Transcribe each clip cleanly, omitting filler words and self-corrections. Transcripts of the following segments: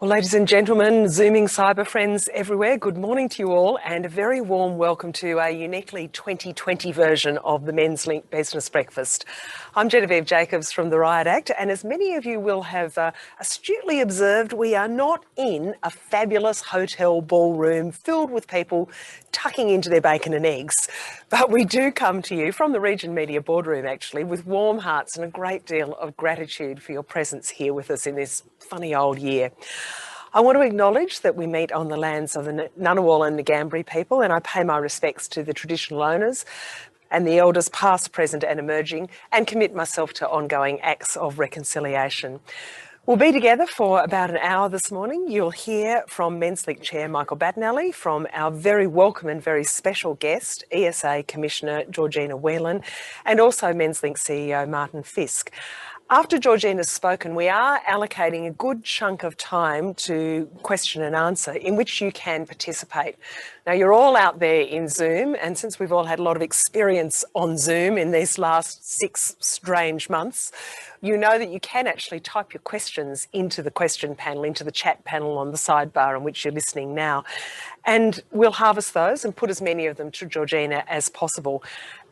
Well, ladies and gentlemen, Zooming cyber friends everywhere, good morning to you all and a very warm welcome to a uniquely 2020 version of the Menslink Business Breakfast. I'm Genevieve Jacobs from the Riot Act, and as many of you will have astutely observed, we are not in a fabulous hotel ballroom filled with people tucking into their bacon and eggs, but we do come to you from the Region Media Boardroom actually with warm hearts and a great deal of gratitude for your presence here with us in this funny old year. I want to acknowledge that we meet on the lands of the Ngunnawal and Ngambri people, and I pay my respects to the traditional owners and the elders past, present and emerging, and commit myself to ongoing acts of reconciliation. We'll be together for about an hour this morning. You'll hear from Menslink Chair Michael Battinelli, from our very welcome and very special guest, ESA Commissioner Georgina Whelan, and also Menslink CEO Martin Fisk. After Georgina's spoken, we are allocating a good chunk of time to question and answer in which you can participate. Now, you're all out there in Zoom, and since we've all had a lot of experience on Zoom in these last 6 strange months, you know that you can actually type your questions into the question panel, into the chat panel on the sidebar on which you're listening now. And we'll harvest those and put as many of them to Georgina as possible.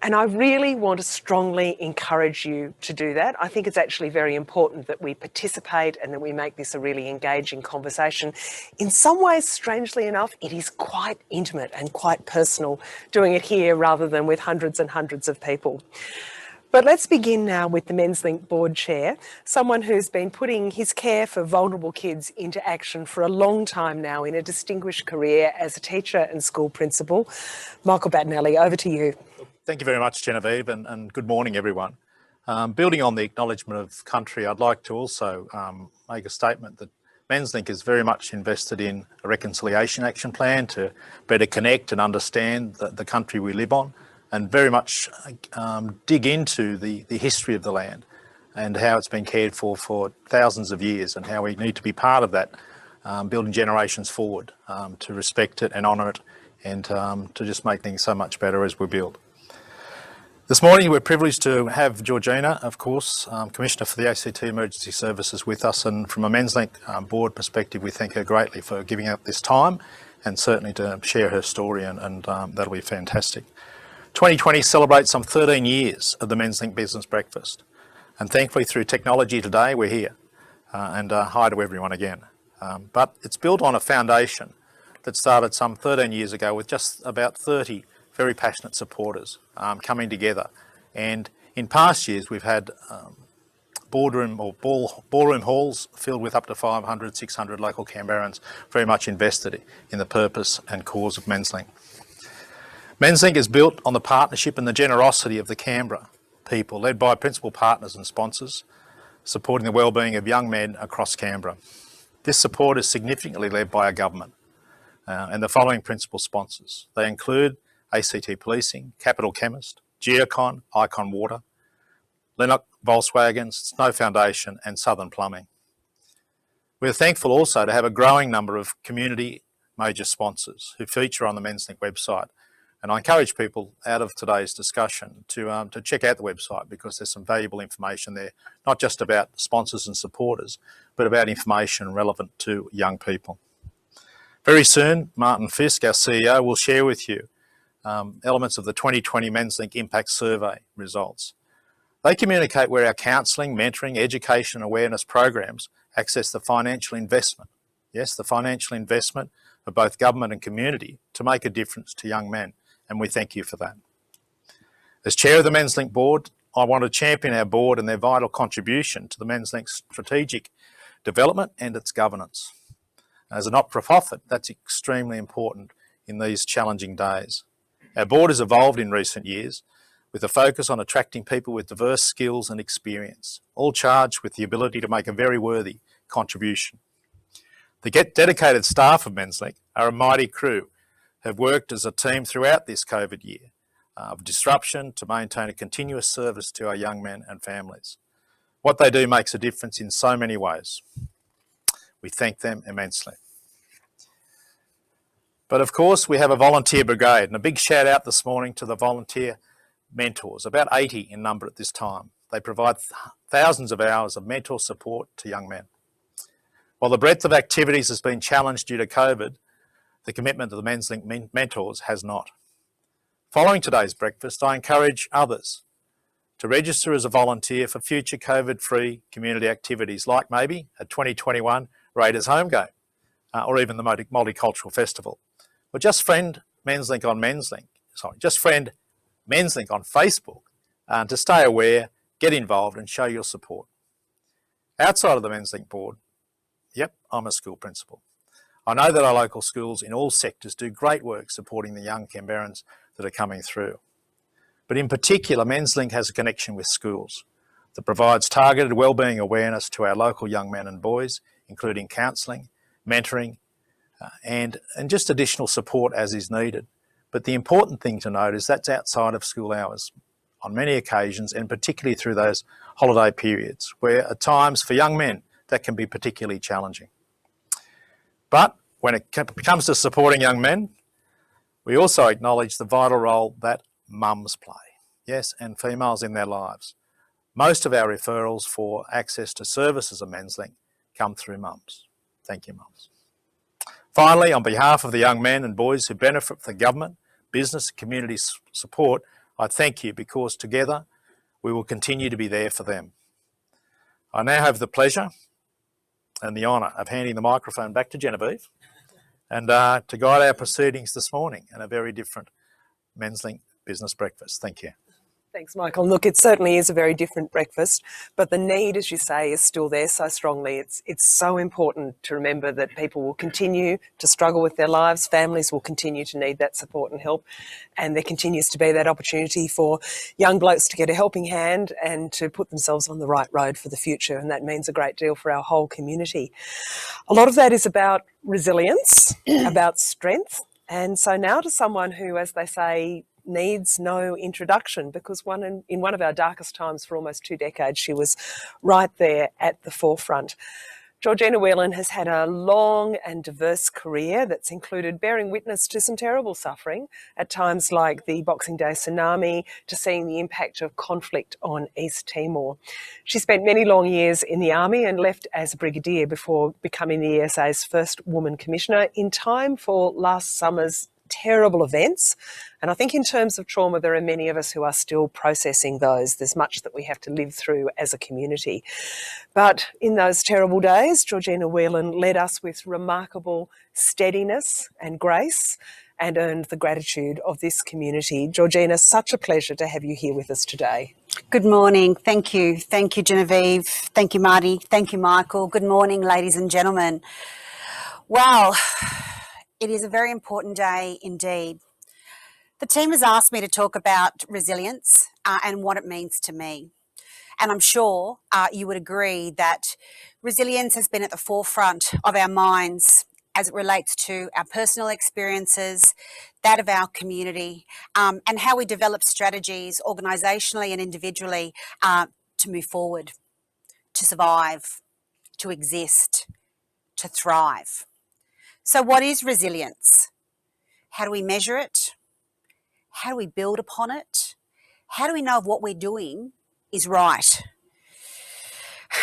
And I really want to strongly encourage you to do that. I think it's actually very important that we participate and that we make this a really engaging conversation. In some ways, strangely enough, it is quite intimate and quite personal doing it here rather than with hundreds and hundreds of people. But let's begin now with the Menslink Board Chair, someone who's been putting his care for vulnerable kids into action for a long time now in a distinguished career as a teacher and school principal. Michael Battinelli, over to you. Thank you very much, Genevieve, and good morning, everyone. Building on the acknowledgement of country, I'd like to also make a statement that Menslink is very much invested in a reconciliation action plan to better connect and understand the country we live on, and very much dig into the history of the land and how it's been cared for thousands of years, and how we need to be part of that, building generations forward to respect it and honour it, and to just make things so much better as we build. This morning we're privileged to have Georgina, of course, Commissioner for the ACT Emergency Services with us, and from a Menslink board perspective we thank her greatly for giving up this time and certainly to share her story, and that'll be fantastic. 2020 celebrates some 13 years of the Menslink Business Breakfast, and thankfully through technology today we're here, and hi to everyone again. But it's built on a foundation that started some 13 years ago with just about 30 very passionate supporters coming together, and in past years we've had ballroom halls filled with up to 500, 600 local Canberrans very much invested in the purpose and cause of Menslink. Menslink is built on the partnership and the generosity of the Canberra people, led by principal partners and sponsors, supporting the wellbeing of young men across Canberra. This support is significantly led by our government and the following principal sponsors. They include ACT Policing, Capital Chemist, Geocon, Icon Water, Lennox Volkswagen, Snow Foundation and Southern Plumbing. We're thankful also to have a growing number of community major sponsors who feature on the Menslink website, and I encourage people out of today's discussion to check out the website, because there's some valuable information there, not just about sponsors and supporters, but about information relevant to young people. Very soon, Martin Fisk, our CEO, will share with you elements of the 2020 Menslink Impact Survey results. They communicate where our counselling, mentoring, education and awareness programs access the financial investment, yes, the financial investment of both government and community to make a difference to young men, and we thank you for that. As Chair of the Menslink Board, I want to champion our board and their vital contribution to the Menslink strategic development and its governance. As a not-for-profit, that's extremely important in these challenging days. Our board has evolved in recent years with a focus on attracting people with diverse skills and experience, all charged with the ability to make a very worthy contribution. The dedicated staff of Menslink are a mighty crew, have worked as a team throughout this COVID year of disruption to maintain a continuous service to our young men and families. What they do makes a difference in so many ways. We thank them immensely. But of course, we have a volunteer brigade, and a big shout out this morning to the volunteer mentors, about 80 in number at this time. they provide thousands of hours of mentor support to young men. While the breadth of activities has been challenged due to COVID, the commitment of the Menslink mentors has not. Following today's breakfast, I encourage others to register as a volunteer for future COVID-free community activities like maybe a 2021 Raiders home game or even the Multicultural Festival. Or just friend Menslink on Facebook to stay aware, get involved and show your support. Outside of the Menslink board, yep, I'm a school principal. I know that our local schools in all sectors do great work supporting the young Canberrans that are coming through. But in particular, Menslink has a connection with schools that provides targeted wellbeing awareness to our local young men and boys, including counselling, mentoring, and just additional support as is needed. But the important thing to note is that's outside of school hours on many occasions, and particularly through those holiday periods, where at times for young men that can be particularly challenging. But when it comes to supporting young men, we also acknowledge the vital role that mums play, yes, and females in their lives. Most of our referrals for access to services of Menslink come through mums. Thank you, mums. Finally, on behalf of the young men and boys who benefit from the government, business, and community support, I thank you because together we will continue to be there for them. I now have the pleasure and the honour of handing the microphone back to Genevieve and to guide our proceedings this morning in a very different Menslink Business Breakfast. Thank you. Thanks, Michael. Look, it certainly is a very different breakfast, but the need, as you say, is still there so strongly. It's so important to remember that people will continue to struggle with their lives, families will continue to need that support and help, and there continues to be that opportunity for young blokes to get a helping hand and to put themselves on the right road for the future, and that means a great deal for our whole community. A lot of that is about resilience, about strength, and so now to someone who, as they say, needs no introduction, because in one of our darkest times for almost 2 decades, she was right there at the forefront. Georgina Whelan has had a long and diverse career that's included bearing witness to some terrible suffering at times like the Boxing Day tsunami, to seeing the impact of conflict on East Timor. She spent many long years in the army and left as a brigadier before becoming the ESA's first woman commissioner in time for last summer's terrible events. And I think in terms of trauma, there are many of us who are still processing those. There's much that we have to live through as a community. But in those terrible days, Georgina Whelan led us with remarkable steadiness and grace and earned the gratitude of this community. Georgina, such a pleasure to have you here with us today. Good morning. Thank you. Thank you, Genevieve. Thank you, Marty. Thank you, Michael. Good morning, ladies and gentlemen. Well, it is a very important day indeed. The team has asked me to talk about resilience and what it means to me. And I'm sure you would agree that resilience has been at the forefront of our minds as it relates to our personal experiences, that of our community, and how we develop strategies organisationally and individually to move forward, to survive, to exist, to thrive. So what is resilience? How do we measure it? How do we build upon it? How do we know if what we're doing is right?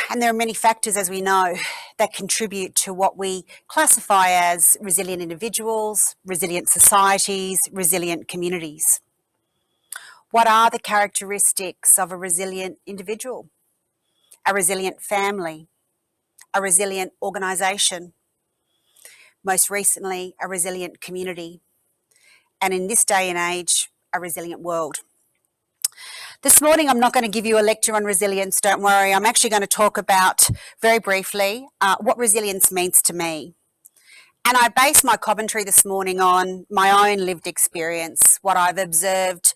And there are many factors, as we know, that contribute to what we classify as resilient individuals, resilient societies, resilient communities. What are the characteristics of a resilient individual, a resilient family, a resilient organisation, most recently, a resilient community, and in this day and age, a resilient world? This morning, I'm not going to give you a lecture on resilience, don't worry. I'm actually going to talk about, very briefly, what resilience means to me. And I base my commentary this morning on my own lived experience, what I've observed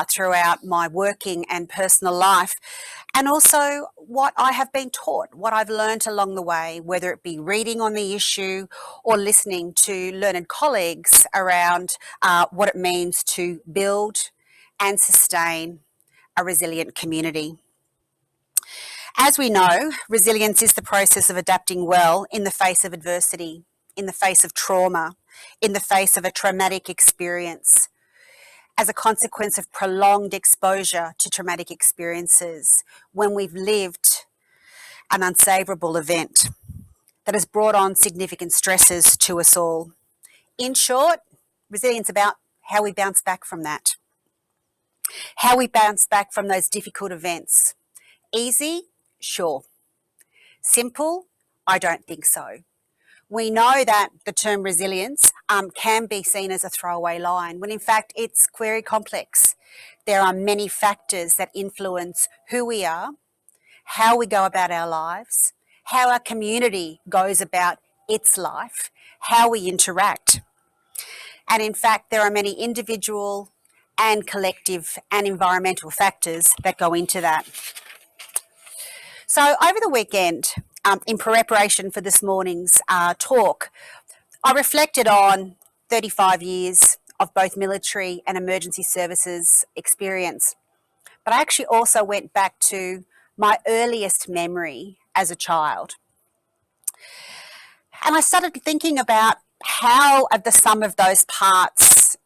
throughout my working and personal life, and also what I have been taught, what I've learned along the way, whether it be reading on the issue or listening to learned colleagues around what it means to build and sustain a resilient community. As we know, resilience is the process of adapting well in the face of adversity, in the face of trauma, in the face of a traumatic experience. as a consequence of prolonged exposure to traumatic experiences when we've lived an unsavourable event that has brought on significant stresses to us all. In short, resilience about how we bounce back from that, how we bounce back from those difficult events. Easy? Sure. Simple? I don't think so. We know that the term resilience can be seen as a throwaway line, when in fact it's very complex. There are many factors that influence who we are, how we go about our lives, how our community goes about its life, how we interact. And in fact, there are many individual and collective and environmental factors that go into that. So over the weekend, in preparation for this morning's talk, I reflected on 35 years of both military and emergency services experience. But I actually also went back to my earliest memory as a child. And I started thinking about how the sum of those parts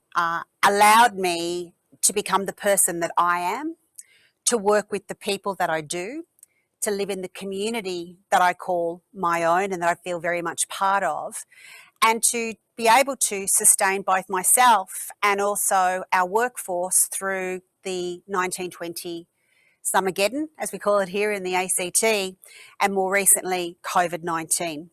allowed me to become the person that I am, to work with the people that I do, to live in the community that I call my own and that I feel very much part of, and to be able to sustain both myself and also our workforce through the 1920 Summergeddon, as we call it here in the ACT, and more recently, COVID-19.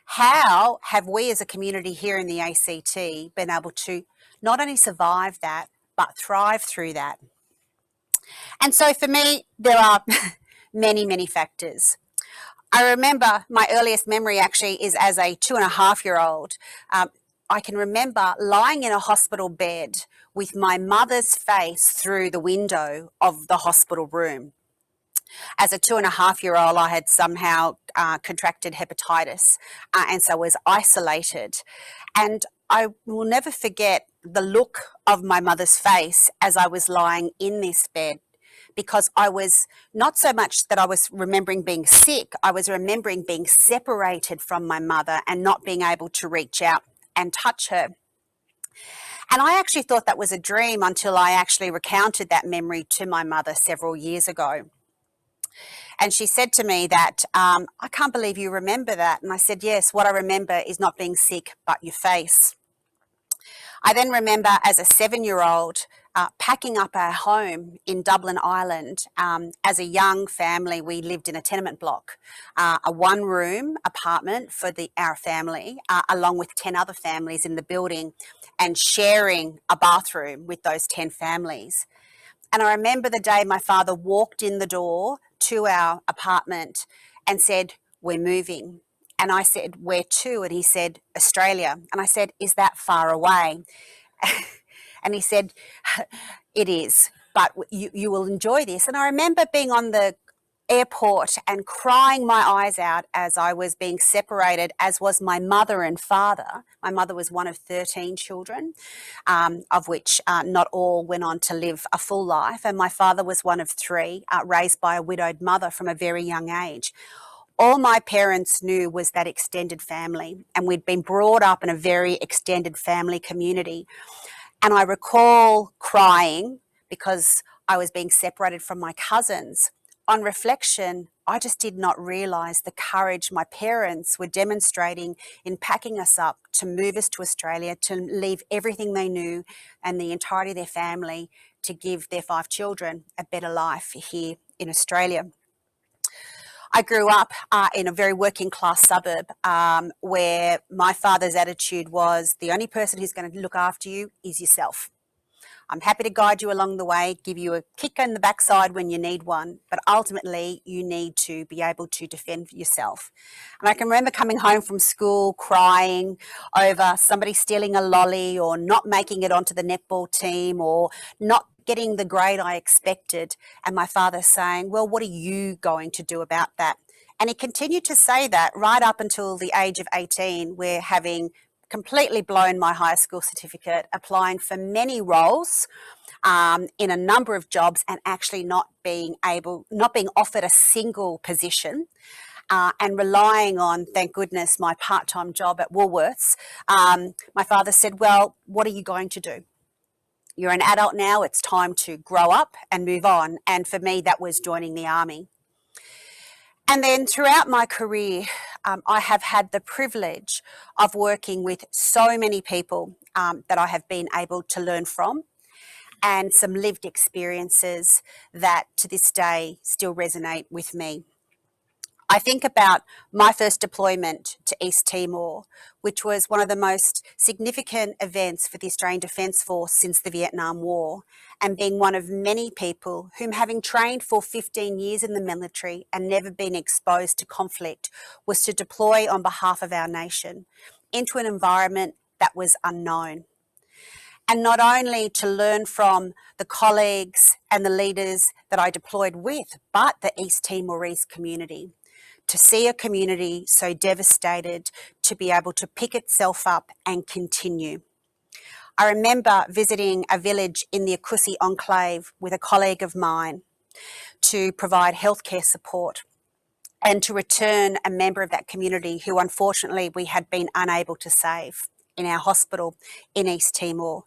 How have we as a community here in the ACT been able to not only survive that, but thrive through that? And so for me, there are many, many factors. I remember my earliest memory actually is as a 2.5-year-old. I can remember lying in a hospital bed with my mother's face through the window of the hospital room. As a 2.5-year-old, I had somehow contracted hepatitis and so was isolated. And I will never forget the look of my mother's face as I was lying in this bed, because I was not so much that I was remembering being sick, I was remembering being separated from my mother and not being able to reach out and touch her. And I actually thought that was a dream until I actually recounted that memory to my mother several years ago. And she said to me that, I can't believe you remember that. And I said, yes, what I remember is not being sick, but your face. I then remember as a 7-year-old packing up our home in Dublin, Ireland. As a young family, we lived in a tenement block, a one-room apartment for our family, along with 10 other families in the building, and sharing a bathroom with those 10 families. And I remember the day my father walked in the door to our apartment and said, "We're moving." And I said, "Where to?" And he said, "Australia." And I said, "Is that far away?" And he said, "It is, but you will enjoy this." And I remember being on the airport and crying my eyes out as I was being separated, as was my mother and father. My mother was one of 13 children, of which not all went on to live a full life. And my father was one of 3, raised by a widowed mother from a very young age. All my parents knew was that extended family, and we'd been brought up in a very extended family community. And I recall crying because I was being separated from my cousins. On reflection, I just did not realise the courage my parents were demonstrating in packing us up to move us to Australia, to leave everything they knew and the entirety of their family to give their 5 children a better life here in Australia. I grew up in a very working class suburb where my father's attitude was, the only person who's going to look after you is yourself. I'm happy to guide you along the way, give you a kick in the backside when you need one, but ultimately you need to be able to defend yourself. And I can remember coming home from school crying over somebody stealing a lolly or not making it onto the netball team or not getting the grade I expected, and my father saying, "Well, what are you going to do about that?" And he continued to say that right up until the age of 18, where having completely blown my high school certificate, applying for many roles in a number of jobs and actually not being offered a single position, and relying on, thank goodness, my part-time job at Woolworths. My father said, "Well, what are you going to do?" You're an adult now, it's time to grow up and move on. And for me, that was joining the army. And then throughout my career, I have had the privilege of working with so many people that I have been able to learn from, and some lived experiences that to this day still resonate with me. I think about my first deployment to East Timor, which was one of the most significant events for the Australian Defence Force since the Vietnam War, and being one of many people whom, having trained for 15 years in the military and never been exposed to conflict, was to deploy on behalf of our nation into an environment that was unknown. And not only to learn from the colleagues and the leaders that I deployed with, but the East Timorese community. To see a community so devastated to be able to pick itself up and continue. I remember visiting a village in the Akusi enclave with a colleague of mine to provide healthcare support and to return a member of that community who unfortunately we had been unable to save in our hospital in East Timor.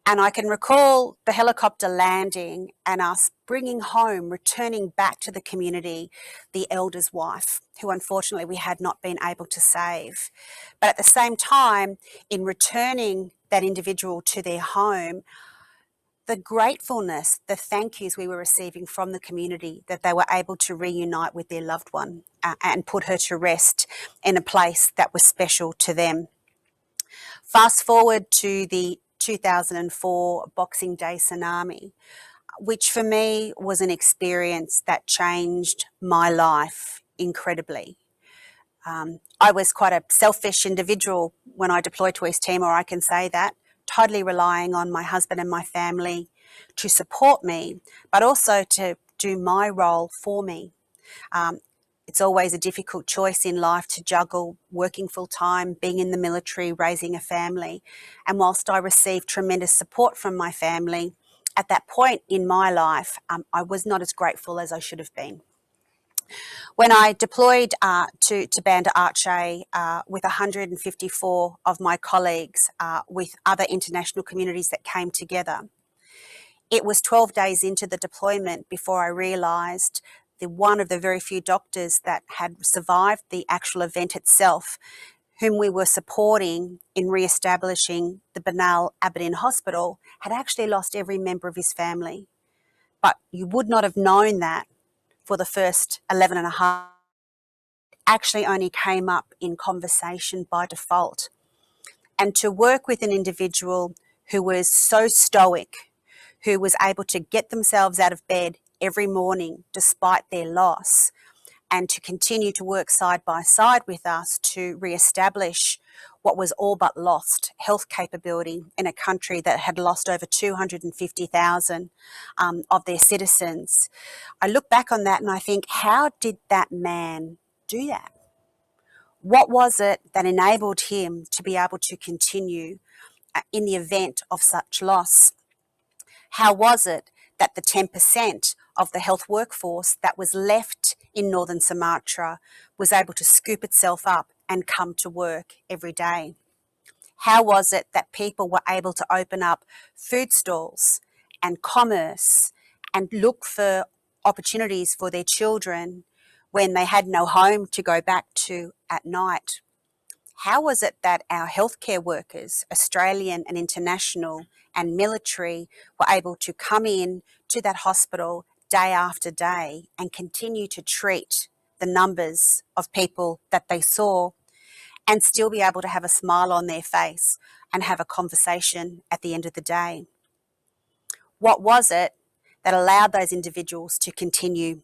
And I can recall the helicopter landing and us bringing home, returning back to the community, the elder's wife, who unfortunately we had not been able to save. But at the same time, in returning that individual to their home, the gratefulness, the thank yous we were receiving from the community that they were able to reunite with their loved one and put her to rest in a place that was special to them. Fast forward to the 2004 Boxing Day tsunami, which for me was an experience that changed my life incredibly. I was quite a selfish individual when I deployed to East Timor, I can say that, totally relying on my husband and my family to support me, but also to do my role for me. It's always a difficult choice in life to juggle working full time, being in the military, raising a family. And whilst I received tremendous support from my family, at that point in my life, I was not as grateful as I should have been. When I deployed to Banda Aceh with 154 of my colleagues, with other international communities that came together, it was 12 days into the deployment before I realised one of the very few doctors that had survived the actual event itself, whom we were supporting in re-establishing the Banal Aberdeen Hospital, had actually lost every member of his family. But you would not have known that for the first 11 and a half. It actually only came up in conversation by default. And to work with an individual who was so stoic, who was able to get themselves out of bed every morning despite their loss, and to continue to work side by side with us to re-establish what was all but lost health capability in a country that had lost over 250,000 of their citizens. I look back on that and I think, how did that man do that? What was it that enabled him to be able to continue in the event of such loss? How was it that the 10% of the health workforce that was left in northern Sumatra was able to scoop itself up and come to work every day? How was it that people were able to open up food stalls and commerce and look for opportunities for their children when they had no home to go back to at night? How was it that our healthcare workers, Australian and international and military, were able to come in to that hospital day after day and continue to treat the numbers of people that they saw and still be able to have a smile on their face and have a conversation at the end of the day? What was it that allowed those individuals to continue?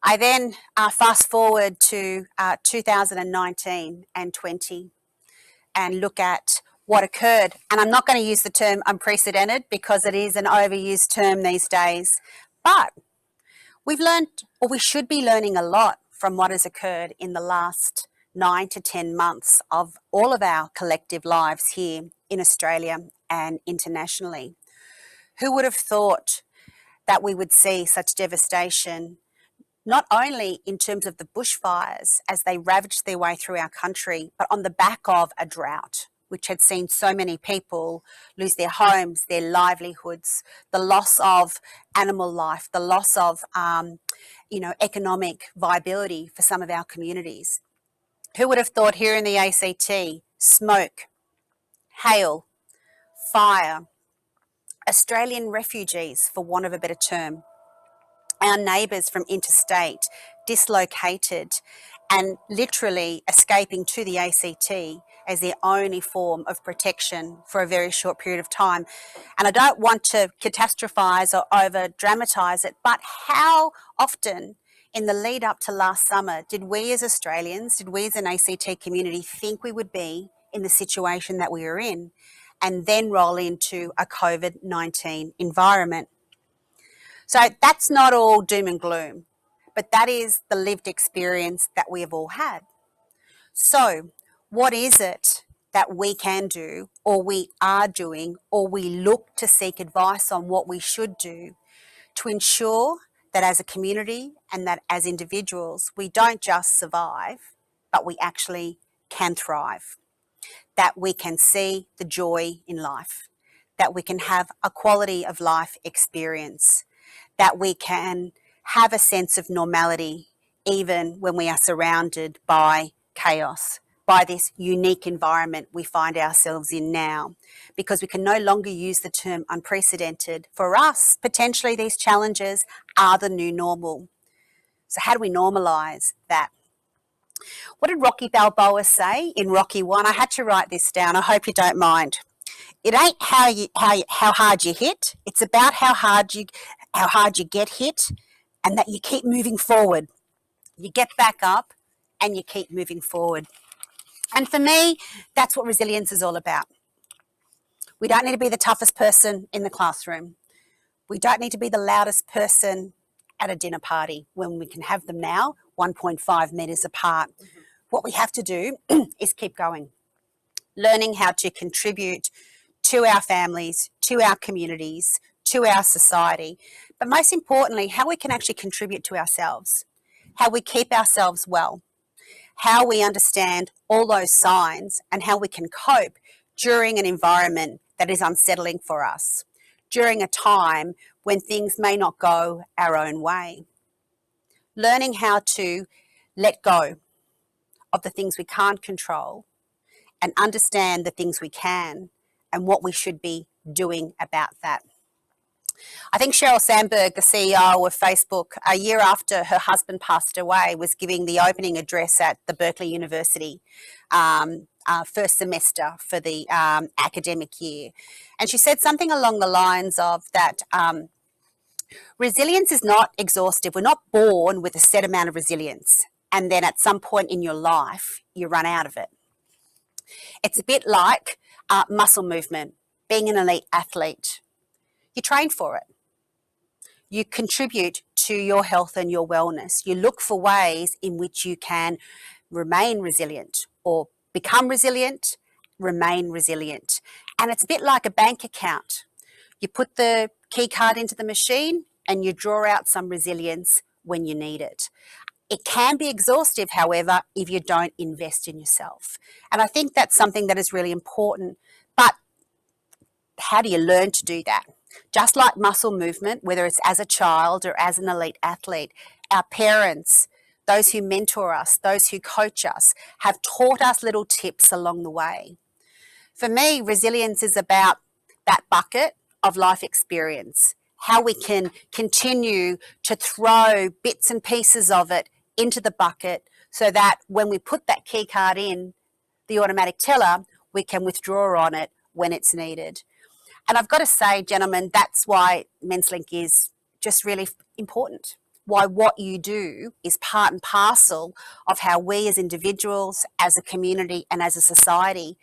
I then fast forward to 2019 and 20 and look at what occurred. And I'm not going to use the term unprecedented because it is an overused term these days. But we've learned, or we should be learning a lot from what has occurred in the last 9 to 10 months of all of our collective lives here in Australia and internationally. Who would have thought that we would see such devastation, not only in terms of the bushfires as they ravaged their way through our country, but on the back of a drought, which had seen so many people lose their homes, their livelihoods, the loss of animal life, the loss of, economic viability for some of our communities. Who would have thought here in the ACT, smoke, hail, fire, Australian refugees, for want of a better term, our neighbours from interstate, dislocated and literally escaping to the ACT as their only form of protection for a very short period of time. And I don't want to catastrophise or over-dramatise it, but how often in the lead up to last summer did we as Australians, did we as an ACT community think we would be in the situation that we were in, and then roll into a COVID-19 environment? So that's not all doom and gloom, but that is the lived experience that we have all had. So what is it that we can do, or we are doing, or we look to seek advice on what we should do to ensure that as a community and that as individuals, we don't just survive, but we actually can thrive, that we can see the joy in life, that we can have a quality of life experience, that we can have a sense of normality even when we are surrounded by chaos, by this unique environment we find ourselves in now, because we can no longer use the term unprecedented. For us, potentially these challenges are the new normal. So how do we normalise that? What did Rocky Balboa say in Rocky 1? I had to write this down. I hope you don't mind. It ain't how hard you hit. It's about how hard you get hit, and that you keep moving forward. You get back up and you keep moving forward. And for me, that's what resilience is all about. We don't need to be the toughest person in the classroom. We don't need to be the loudest person at a dinner party when we can have them now 1.5 metres apart. What we have to do is keep going, learning how to contribute to our families, to our communities, to our society, but most importantly, how we can actually contribute to ourselves, how we keep ourselves well, how we understand all those signs, and how we can cope during an environment that is unsettling for us, during a time when things may not go our own way. Learning how to let go of the things we can't control and understand the things we can and what we should be doing about that. I think Sheryl Sandberg, the CEO of Facebook, a year after her husband passed away, was giving the opening address at the Berkeley University first semester for the academic year. And she said something along the lines of that resilience is not exhaustive. We're not born with a set amount of resilience, and then at some point in your life, you run out of it. It's a bit like muscle movement, being an elite athlete. You train for it. You contribute to your health and your wellness. You look for ways in which you can remain resilient or become resilient, remain resilient. And it's a bit like a bank account. You put the key card into the machine and you draw out some resilience when you need it. It can be exhaustive, however, if you don't invest in yourself. And I think that's something that is really important. But how do you learn to do that? Just like muscle movement, whether it's as a child or as an elite athlete, our parents, those who mentor us, those who coach us, have taught us little tips along the way. For me, resilience is about that bucket of life experience, how we can continue to throw bits and pieces of it into the bucket so that when we put that key card in the automatic teller, we can withdraw on it when it's needed. And I've got to say, gentlemen, that's why Menslink is just really important. Why what you do is part and parcel of how we as individuals, as a community and as a society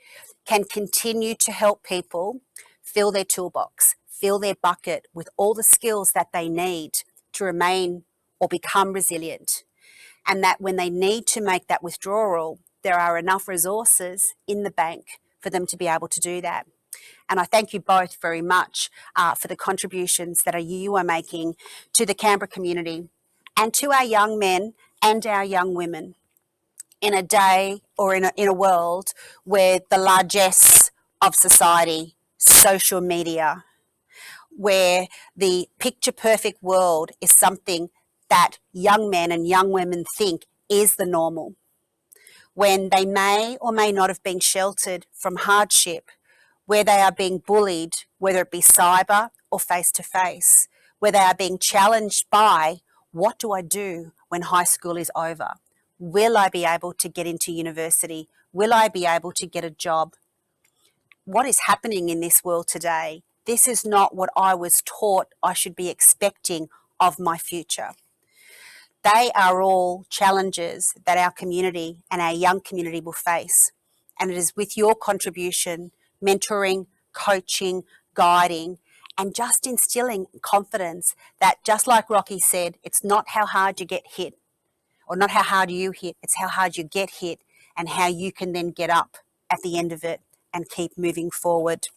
can continue to help people fill their toolbox, fill their bucket with all the skills that they need to remain or become resilient. And that when they need to make that withdrawal, there are enough resources in the bank for them to be able to do that. And I thank you both very much for the contributions that you are making to the Canberra community and to our young men and our young women in a day or in a world where the largesse of society, social media, where the picture perfect world is something that young men and young women think is the normal, when they may or may not have been sheltered from hardship, where they are being bullied, whether it be cyber or face to face, where they are being challenged by, what do I do when high school is over? Will I be able to get into university? Will I be able to get a job? What is happening in this world today? This is not what I was taught I should be expecting of my future. They are all challenges that our community and our young community will face. And it is with your contribution, mentoring, coaching, guiding, and just instilling confidence that, just like Rocky said, it's not how hard you get hit, or not how hard you hit, it's how hard you get hit and how you can then get up at the end of it and keep moving forward.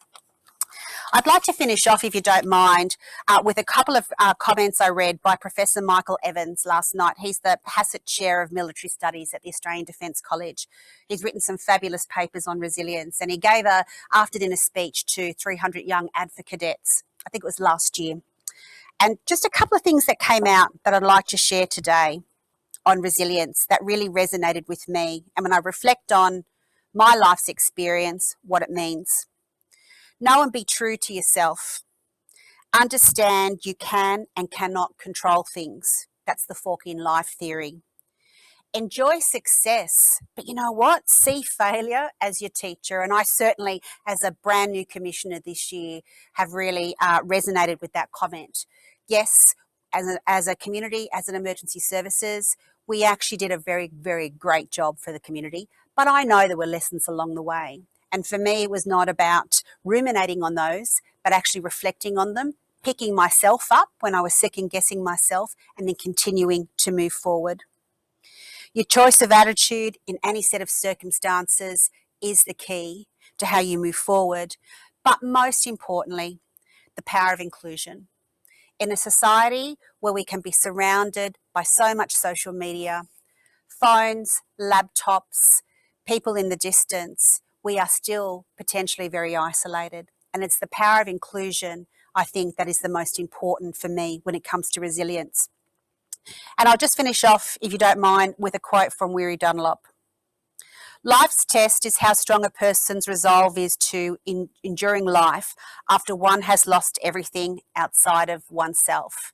I'd like to finish off, if you don't mind, with a couple of comments I read by Professor Michael Evans last night. He's the Hassett Chair of Military Studies at the Australian Defence College. He's written some fabulous papers on resilience, and he gave a after-dinner speech to 300 young ADFA cadets. I think it was last year. And just a couple of things that came out that I'd like to share today on resilience that really resonated with me, and when I reflect on my life's experience, what it means. Know and be true to yourself. Understand you can and cannot control things. That's the fork in life theory. Enjoy success, but you know what? See failure as your teacher. And I certainly, as a brand new commissioner this year, have really resonated with that comment. Yes, as a community, as an emergency services, we actually did a very, very great job for the community. But I know there were lessons along the way. And for me, it was not about ruminating on those, but actually reflecting on them, picking myself up when I was second guessing myself, and then continuing to move forward. Your choice of attitude in any set of circumstances is the key to how you move forward. But most importantly, the power of inclusion. In a society where we can be surrounded by so much social media, phones, laptops, people in the distance, we are still potentially very isolated. And it's the power of inclusion, I think, that is the most important for me when it comes to resilience. And I'll just finish off, if you don't mind, with a quote from Weary Dunlop. Life's test is how strong a person's resolve is to enduring life after one has lost everything outside of oneself.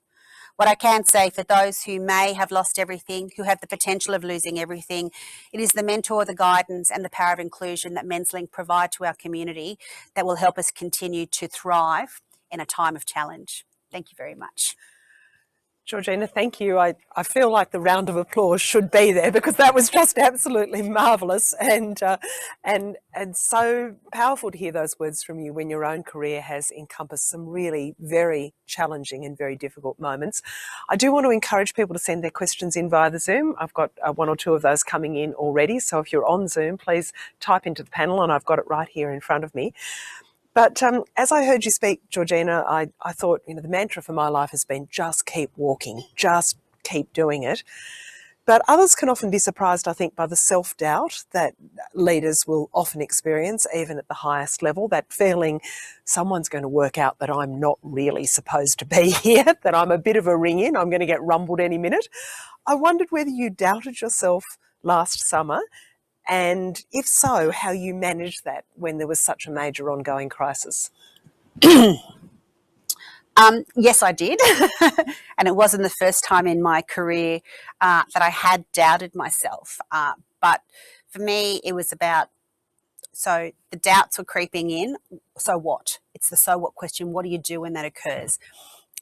What I can say for those who may have lost everything, who have the potential of losing everything, it is the mentor, the guidance and the power of inclusion that Menslink provide to our community that will help us continue to thrive in a time of challenge. Thank you very much. Georgina, thank you. I feel like the round of applause should be there because that was just absolutely marvellous and so powerful to hear those words from you when your own career has encompassed some really very challenging and very difficult moments. I do want to encourage people to send their questions in via the Zoom. I've got one or two of those coming in already, so if you're on Zoom, please type into the panel and I've got it right here in front of me. But as I heard you speak, Georgina, I thought, the mantra for my life has been just keep walking, just keep doing it. But others can often be surprised, I think, by the self-doubt that leaders will often experience, even at the highest level, that feeling someone's going to work out that I'm not really supposed to be here, that I'm a bit of a ring-in, I'm going to get rumbled any minute. I wondered whether you doubted yourself last summer, and if so, how you managed that when there was such a major ongoing crisis. Yes, I did. And it wasn't the first time in my career that I had doubted myself. But for me, it was about, so the doubts were creeping in. So what? It's the so what question. What do you do when that occurs?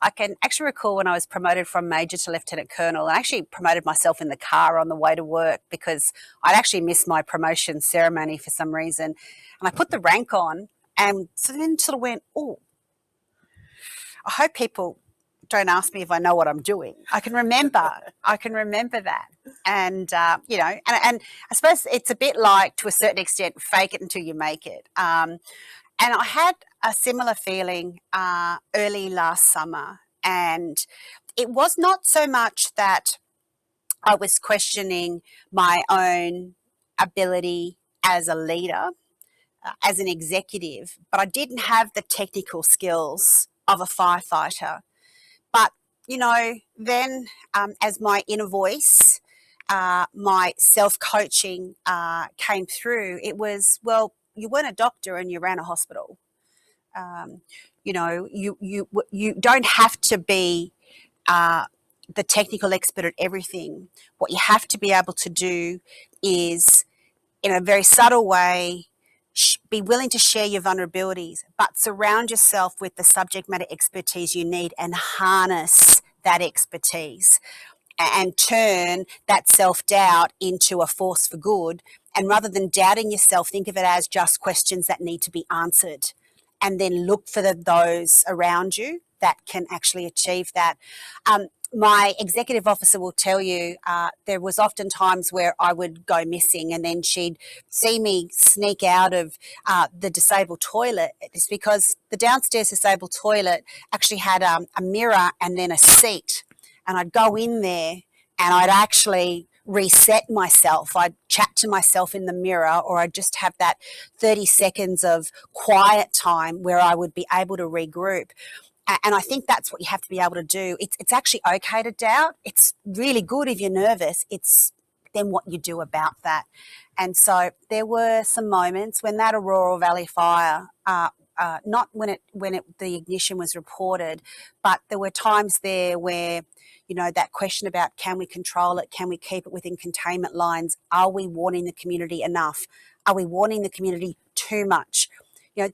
I can actually recall when I was promoted from Major to Lieutenant Colonel, I actually promoted myself in the car on the way to work because I'd actually missed my promotion ceremony for some reason. And I put the rank on and so then sort of went, oh, I hope people don't ask me if I know what I'm doing. I can remember that. And, and I suppose it's a bit like, to a certain extent, fake it until you make it. And I had a similar feeling early last summer, and it was not so much that I was questioning my own ability as a leader, as an executive, but I didn't have the technical skills of a firefighter. But, then as my inner voice, my self-coaching came through, it was, well, you weren't a doctor and you ran a hospital. You don't have to be the technical expert at everything. What you have to be able to do is, in a very subtle way, be willing to share your vulnerabilities, but surround yourself with the subject matter expertise you need and harness that expertise and turn that self-doubt into a force for good. And rather than doubting yourself, think of it as just questions that need to be answered, and then look for those around you that can actually achieve that. My executive officer will tell you there was often times where I would go missing, and then she'd see me sneak out of the disabled toilet. It's because the downstairs disabled toilet actually had a mirror and then a seat, and I'd go in there and I'd actually reset myself. I'd chat to myself in the mirror, or I'd just have that 30 seconds of quiet time where I would be able to regroup. And I think that's what you have to be able to do. It's actually okay to doubt. It's really good if you're nervous. It's then what you do about that. And so there were some moments when that Aurora Valley fire, not when the ignition was reported, but there were times there where, that question about, can we control it? Can we keep it within containment lines? Are we warning the community enough? Are we warning the community too much?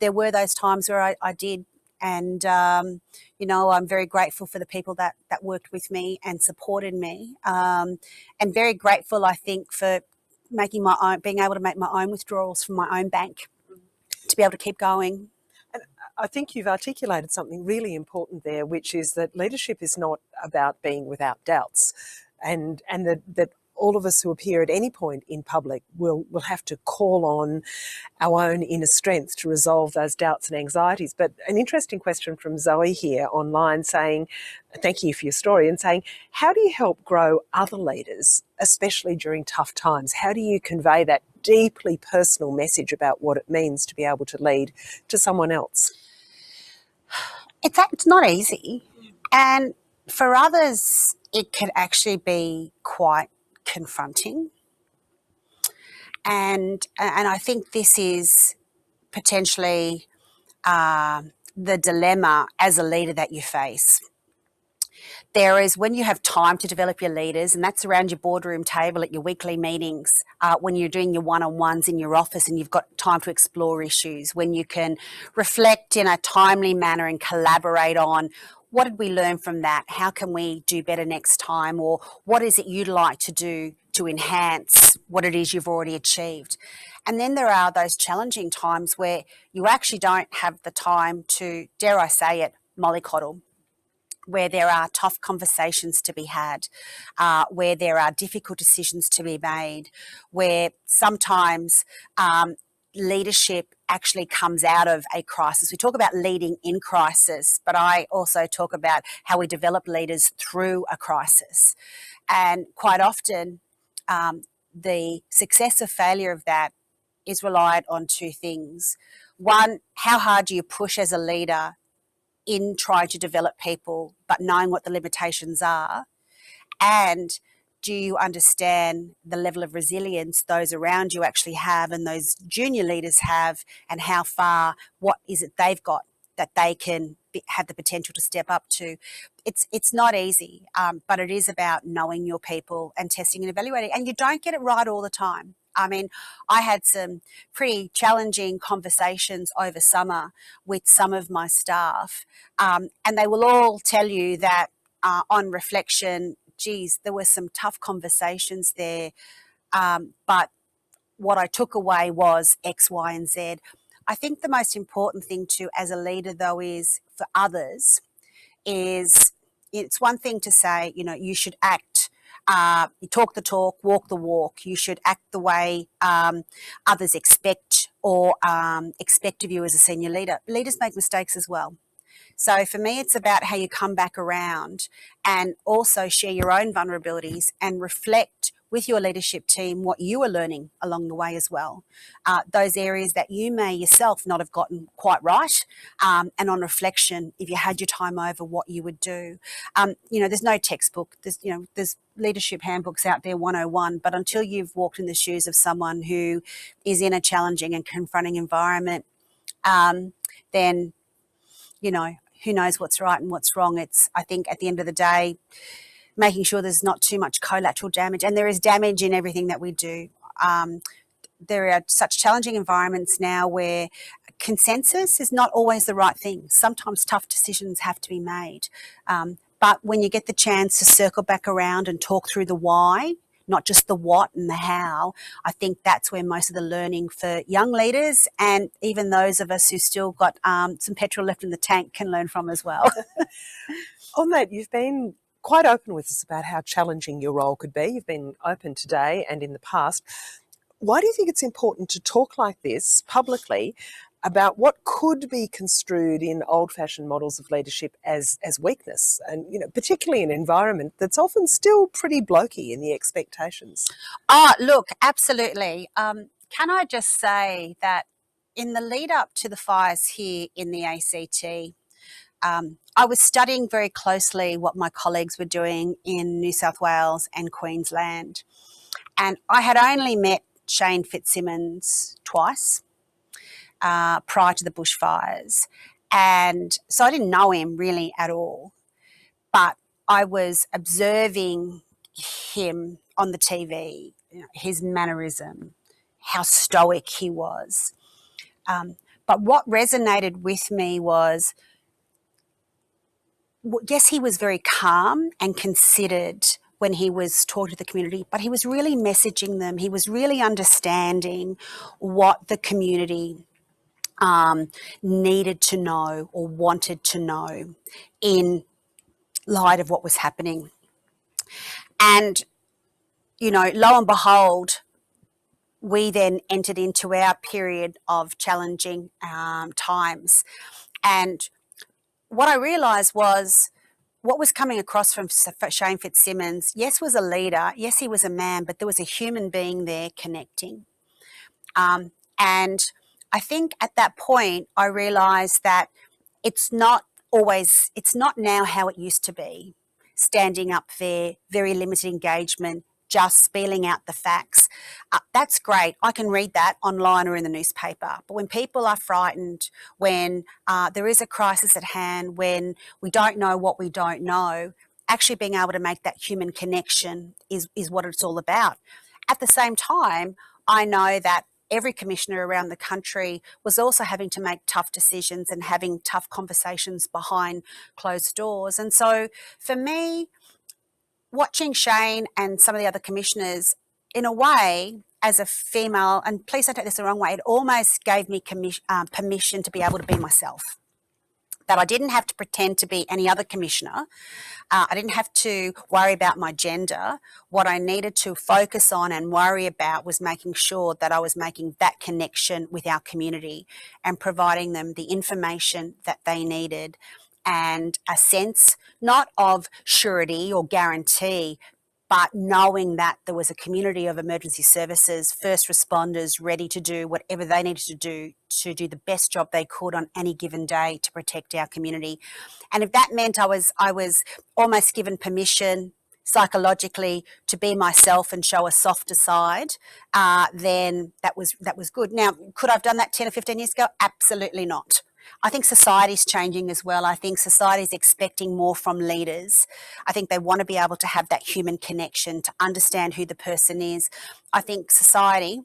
There were those times where I did. And, I'm very grateful for the people that worked with me and supported me, and very grateful, I think, for being able to make my own withdrawals from my own bank to be able to keep going. And I think you've articulated something really important there, which is that leadership is not about being without doubts, and that all of us who appear at any point in public will have to call on our own inner strength to resolve those doubts and anxieties. But an interesting question from Zoe here online saying, thank you for your story, and saying, how do you help grow other leaders, especially during tough times? How do you convey that deeply personal message about what it means to be able to lead to someone else? It's not easy. And for others, it can actually be quite confronting, and I think this is potentially the dilemma as a leader that you face. There is when you have time to develop your leaders, and that's around your boardroom table at your weekly meetings, when you're doing your one-on-ones in your office and you've got time to explore issues, when you can reflect in a timely manner and collaborate on, what did we learn from that? How can we do better next time? Or what is it you'd like to do to enhance what it is you've already achieved? And then there are those challenging times where you actually don't have the time to, dare I say it, mollycoddle, where there are tough conversations to be had, where there are difficult decisions to be made, where sometimes leadership actually comes out of a crisis. We talk about leading in crisis, but I also talk about how we develop leaders through a crisis. And quite often, the success or failure of that is reliant on two things. One, how hard do you push as a leader in trying to develop people, but knowing what the limitations are? And do you understand the level of resilience those around you actually have and those junior leaders have, and how far, what is it they've got that they can have the potential to step up to? It's not easy, but it is about knowing your people and testing and evaluating. And you don't get it right all the time. I mean, I had some pretty challenging conversations over summer with some of my staff, and they will all tell you that on reflection, geez, there were some tough conversations there, but what I took away was X, Y, and Z. I think the most important thing too, as a leader though, is for others, is it's one thing to say, you should act, you talk the talk, walk the walk. You should act the way others expect or expect of you as a senior leader. Leaders make mistakes as well. So for me, it's about how you come back around and also share your own vulnerabilities and reflect with your leadership team what you are learning along the way as well. Those areas that you may yourself not have gotten quite right, and on reflection, if you had your time over, what you would do. There's no textbook. There's leadership handbooks out there 101, but until you've walked in the shoes of someone who is in a challenging and confronting environment, then, who knows what's right and what's wrong. I think at the end of the day, making sure there's not too much collateral damage, and there is damage in everything that we do. There are such challenging environments now where consensus is not always the right thing. Sometimes tough decisions have to be made. But when you get the chance to circle back around and talk through the why, not just the what and the how, I think that's where most of the learning for young leaders and even those of us who still got some petrol left in the tank can learn from as well. On that, you've been quite open with us about how challenging your role could be. You've been open today and in the past. Why do you think it's important to talk like this publicly about what could be construed in old-fashioned models of leadership as weakness, and particularly in an environment that's often still pretty blokey in the expectations? Look, absolutely. Can I just say that in the lead up to the fires here in the ACT, I was studying very closely what my colleagues were doing in New South Wales and Queensland, and I had only met Shane Fitzsimmons twice prior to the bushfires. And so I didn't know him really at all. But I was observing him on the TV, his mannerism, how stoic he was. But what resonated with me was, yes, he was very calm and considered when he was talking to the community, but he was really messaging them. He was really understanding what the community needed to know or wanted to know in light of what was happening. And, lo and behold, we then entered into our period of challenging times. And what I realised was what was coming across from Shane Fitzsimmons, yes, was a leader, yes, he was a man, but there was a human being there connecting. And I think at that point, I realised that it's not now how it used to be, standing up there, very limited engagement, just spelling out the facts. That's great. I can read that online or in the newspaper. But when people are frightened, when there is a crisis at hand, when we don't know what we don't know, actually being able to make that human connection is what it's all about. At the same time, I know that every commissioner around the country was also having to make tough decisions and having tough conversations behind closed doors. And so for me, watching Shane and some of the other commissioners, in a way, as a female, and please don't take this the wrong way, it almost gave me permission to be able to be myself. That I didn't have to pretend to be any other commissioner. I didn't have to worry about my gender. What I needed to focus on and worry about was making sure that I was making that connection with our community and providing them the information that they needed and a sense not of surety or guarantee, but knowing that there was a community of emergency services, first responders ready to do whatever they needed to do the best job they could on any given day to protect our community. And if that meant I was almost given permission psychologically to be myself and show a softer side, then that was good. Now, could I have done that 10 or 15 years ago? Absolutely not. I think society's changing as well. I think society's expecting more from leaders. I think they want to be able to have that human connection, to understand who the person is. I think society,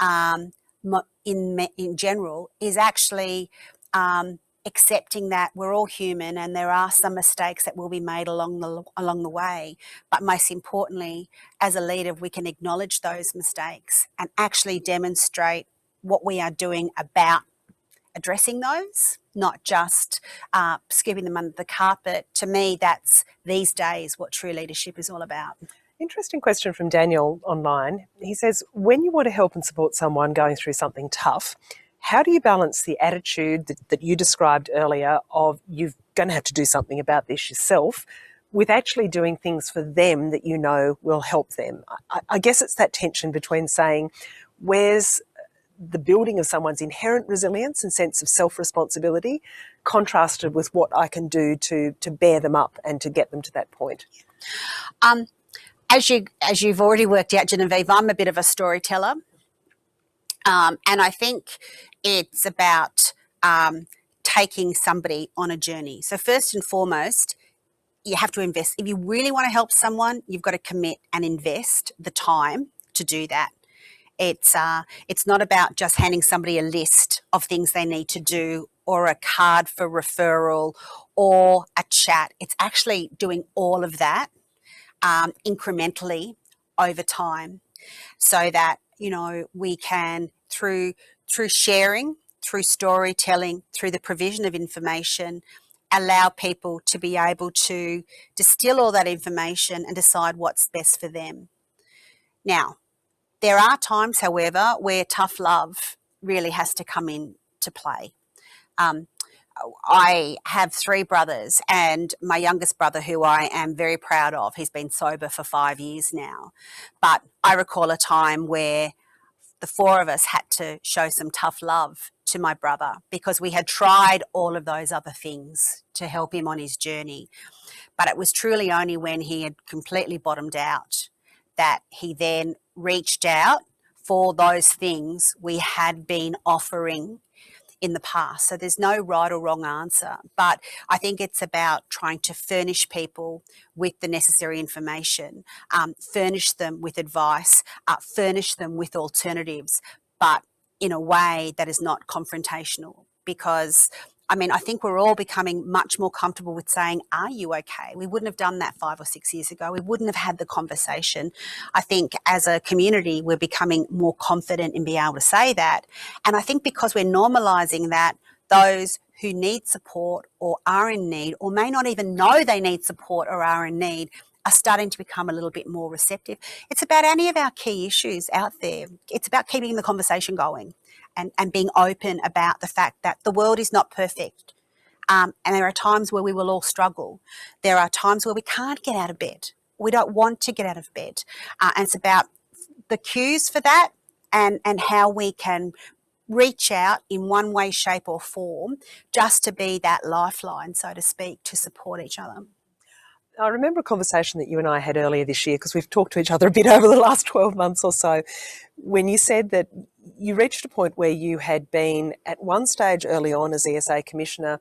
in general, is actually accepting that we're all human and there are some mistakes that will be made along the way. But most importantly, as a leader, we can acknowledge those mistakes and actually demonstrate what we are doing about addressing those, not just scooping them under the carpet. To me, that's these days what true leadership is all about. Interesting question from Daniel online. He says, when you want to help and support someone going through something tough, how do you balance the attitude that you described earlier of you're going to have to do something about this yourself with actually doing things for them that you know will help them. I guess it's that tension between saying, where's the building of someone's inherent resilience and sense of self-responsibility contrasted with what I can do to bear them up and to get them to that point. As you've already worked out, Genevieve, I'm a bit of a storyteller. And I think it's about taking somebody on a journey. So first and foremost, you have to invest. If you really want to help someone, you've got to commit and invest the time to do that. It's not about just handing somebody a list of things they need to do or a card for referral or a chat. It's actually doing all of that incrementally over time, so that, you know, we can, through sharing, through storytelling, through the provision of information, allow people to be able to distill all that information and decide what's best for them. Now, there are times, however, where tough love really has to come into play. I have 3 brothers, and my youngest brother, who I am very proud of, he's been sober for 5 years now. But I recall a time where the 4 of us had to show some tough love to my brother because we had tried all of those other things to help him on his journey. But it was truly only when he had completely bottomed out that he then reached out for those things we had been offering in the past. So there's no right or wrong answer, but I think it's about trying to furnish people with the necessary information, furnish them with advice, furnish them with alternatives, but in a way that is not confrontational. Because I mean, I think we're all becoming much more comfortable with saying, are you okay? We wouldn't have done that 5 or 6 years ago. We wouldn't have had the conversation. I think as a community, we're becoming more confident in being able to say that. And I think because we're normalising that, those who need support or are in need, or may not even know they need support or are in need, are starting to become a little bit more receptive. It's about any of our key issues out there. It's about keeping the conversation going. And being open about the fact that the world is not perfect. And there are times where we will all struggle. There are times where we can't get out of bed. We don't want to get out of bed. And it's about the cues for that and how we can reach out in one way, shape or form just to be that lifeline, so to speak, to support each other. I remember a conversation that you and I had earlier this year, because we've talked to each other a bit over the last 12 months or so, when you said that you reached a point where you had been at one stage early on as ESA Commissioner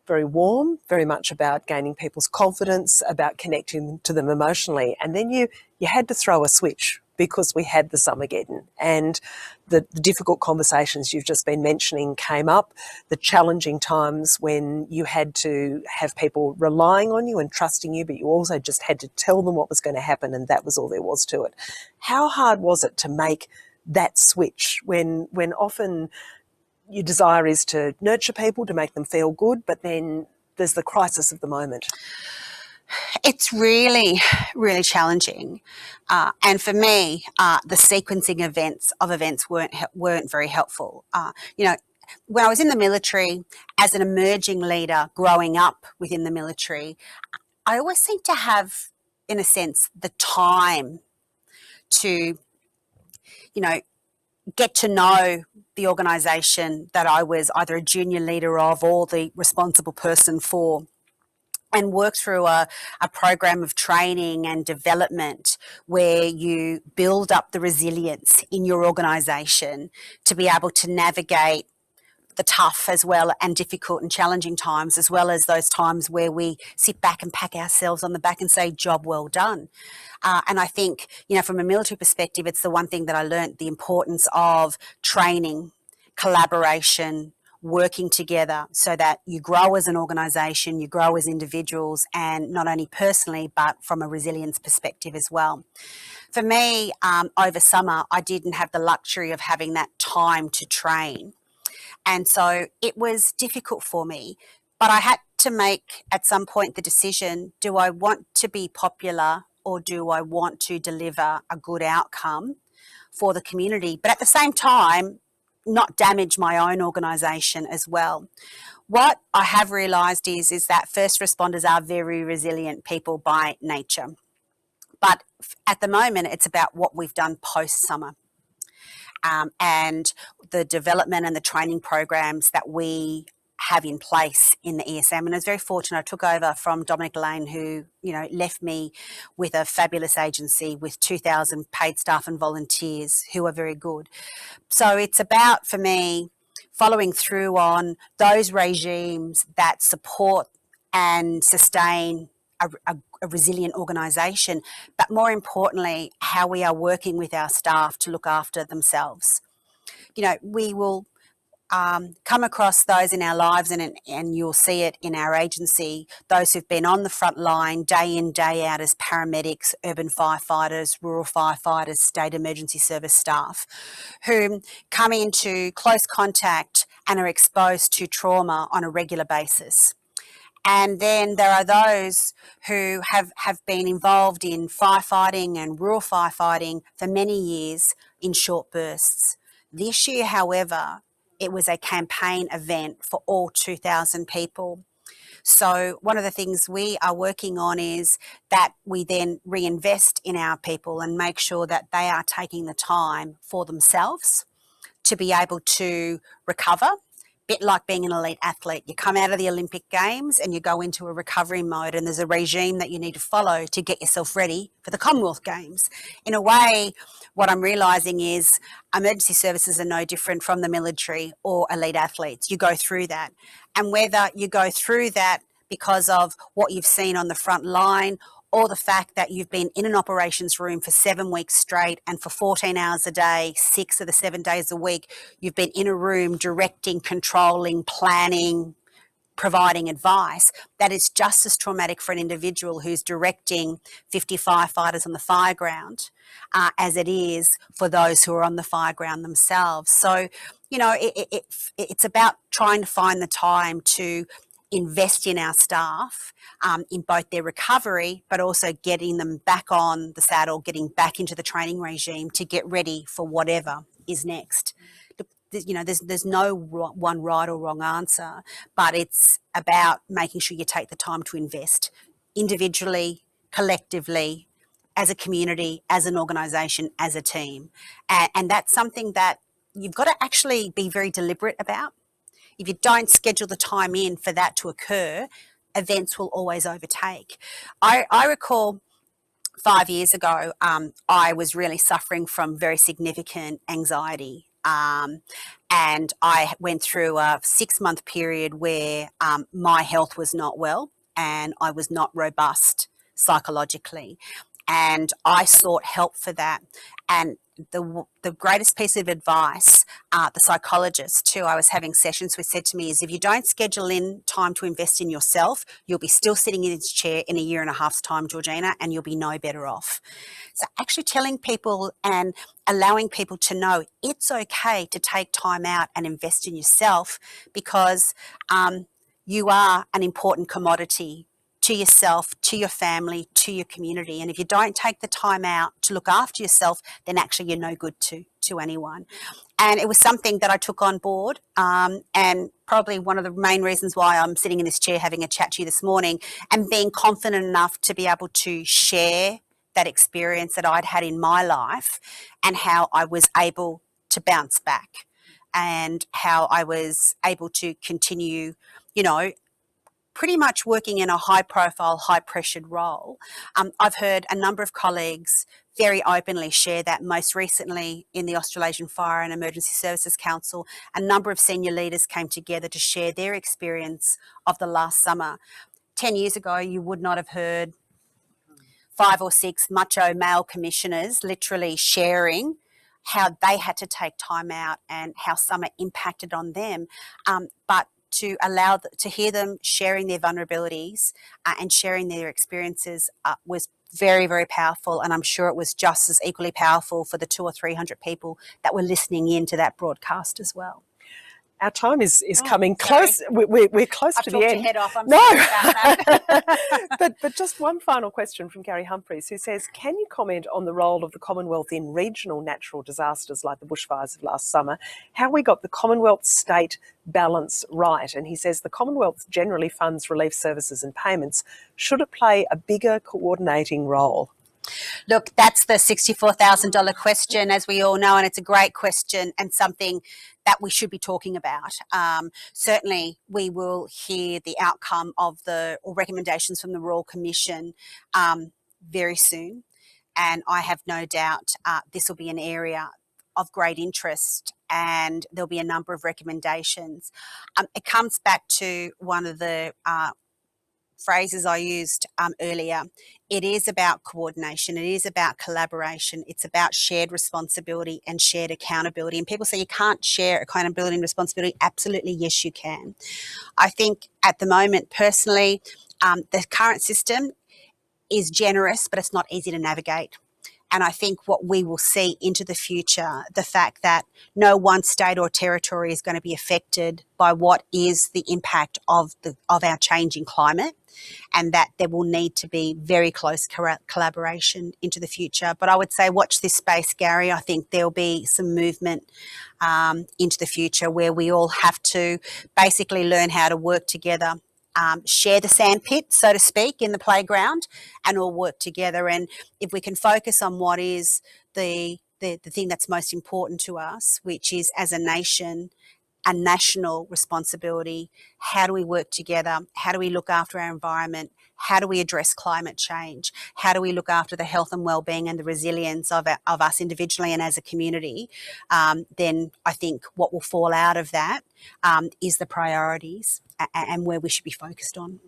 very warm, very much about gaining people's confidence, about connecting to them emotionally, and then you had to throw a switch because we had the Summergeddon, and the difficult conversations you've just been mentioning came up, the challenging times when you had to have people relying on you and trusting you, but you also just had to tell them what was going to happen, and that was all there was to it. How hard was it to make that switch when often your desire is to nurture people, to make them feel good, but then there's the crisis of the moment? It's really, really challenging. And for me, the sequencing of events weren't very helpful. You know, when I was in the military, as an emerging leader growing up within the military, I always seemed to have, in a sense, the time to, you know, get to know the organisation that I was either a junior leader of or the responsible person for, and work through a program of training and development where you build up the resilience in your organisation to be able to navigate the tough as well and difficult and challenging times, as well as those times where we sit back and pat ourselves on the back and say, job well done. And I think, you know, from a military perspective, it's the one thing that I learned, the importance of training, collaboration, working together so that you grow as an organisation, you grow as individuals, and not only personally, but from a resilience perspective as well. For me, over summer, I didn't have the luxury of having that time to train. And so it was difficult for me, but I had to make at some point the decision, do I want to be popular or do I want to deliver a good outcome for the community? But at the same time, not damage my own organisation as well. What I have realised is that first responders are very resilient people by nature. But at the moment, it's about what we've done post-summer. And the development and the training programs that we have in place in the ESM. And I was very fortunate. I took over from Dominic Lane, who, left me with a fabulous agency with 2,000 paid staff and volunteers who are very good. So it's about, for me, following through on those regimes that support and sustain a resilient organisation, but more importantly, how we are working with our staff to look after themselves. We will come across those in our lives, and you'll see it in our agency, those who've been on the front line day in, day out as paramedics, urban firefighters, rural firefighters, state emergency service staff, who come into close contact and are exposed to trauma on a regular basis. And then there are those who have been involved in firefighting and rural firefighting for many years in short bursts. This year, however, it was a campaign event for all 2,000 people. So one of the things we are working on is that we then reinvest in our people and make sure that they are taking the time for themselves to be able to recover. Bit like being an elite athlete. You come out of the Olympic Games and you go into a recovery mode, and there's a regime that you need to follow to get yourself ready for the Commonwealth Games. In a way, what I'm realising is emergency services are no different from the military or elite athletes. You go through that. And whether you go through that because of what you've seen on the front line, or the fact that you've been in an operations room for 7 weeks straight and for 14 hours a day, 6 of the 7 days a week, you've been in a room directing, controlling, planning, providing advice, that is just as traumatic for an individual who's directing 50 firefighters on the fire ground as it is for those who are on the fire ground themselves. So, it's about trying to find the time to invest in our staff in both their recovery, but also getting them back on the saddle, getting back into the training regime to get ready for whatever is next. There's no one right or wrong answer, but it's about making sure you take the time to invest individually, collectively, as a community, as an organisation, as a team. And that's something that you've got to actually be very deliberate about. If you don't schedule the time in for that to occur, events will always overtake. I recall 5 years ago, I was really suffering from very significant anxiety. And I went through a 6-month period where my health was not well and I was not robust psychologically. And I sought help for that. And the greatest piece of advice, the psychologist too I was having sessions with said to me is, if you don't schedule in time to invest in yourself, you'll be still sitting in this chair in 1.5 years' time, Georgina, and you'll be no better off. So actually telling people and allowing people to know it's okay to take time out and invest in yourself, because you are an important commodity to yourself, to your family, to your community. And if you don't take the time out to look after yourself, then actually you're no good to anyone. And it was something that I took on board, and probably one of the main reasons why I'm sitting in this chair having a chat to you this morning and being confident enough to be able to share that experience that I'd had in my life and how I was able to bounce back and how I was able to continue, pretty much working in a high-profile, high-pressured role. I've heard a number of colleagues very openly share that. Most recently in the Australasian Fire and Emergency Services Council, a number of senior leaders came together to share their experience of the last summer. 10 years ago, you would not have heard 5 or 6 macho male commissioners literally sharing how they had to take time out and how summer impacted on them. But to hear them sharing their vulnerabilities and sharing their experiences was very, very powerful. And I'm sure it was just as equally powerful for the 200 or 300 people that were listening in to that broadcast as well. our time is coming close. We're close to the end. I've talked your head off. I'm sorry about that. but just one final question from Gary Humphreys, who says, can you comment on the role of the Commonwealth in regional natural disasters like the bushfires of last summer, how we got the Commonwealth state balance right? And he says the Commonwealth generally funds relief services and payments. Should it play a bigger coordinating role? Look, that's the $64,000 question, as we all know, and it's a great question and something that we should be talking about. Certainly, we will hear the outcome of or recommendations from the Royal Commission very soon, and I have no doubt this will be an area of great interest, and there'll be a number of recommendations. It comes back to one of the phrases I used earlier. It is about coordination. It is about collaboration. It's about shared responsibility and shared accountability. And people say you can't share accountability and responsibility. Absolutely, yes, you can. I think at the moment, personally, the current system is generous, but it's not easy to navigate. And I think what we will see into the future, the fact that no one state or territory is going to be affected by what is the impact of our changing climate, and that there will need to be very close collaboration into the future. But I would say watch this space, Gary. I think there'll be some movement into the future where we all have to basically learn how to work together, share the sandpit, so to speak, in the playground, and all work together. And if we can focus on what is the thing that's most important to us, which is as a nation, a national responsibility. How do we work together? How do we look after our environment? How do we address climate change? How do we look after the health and well-being and the resilience of us individually and as a community? Then I think what will fall out of that is the priorities and where we should be focused on.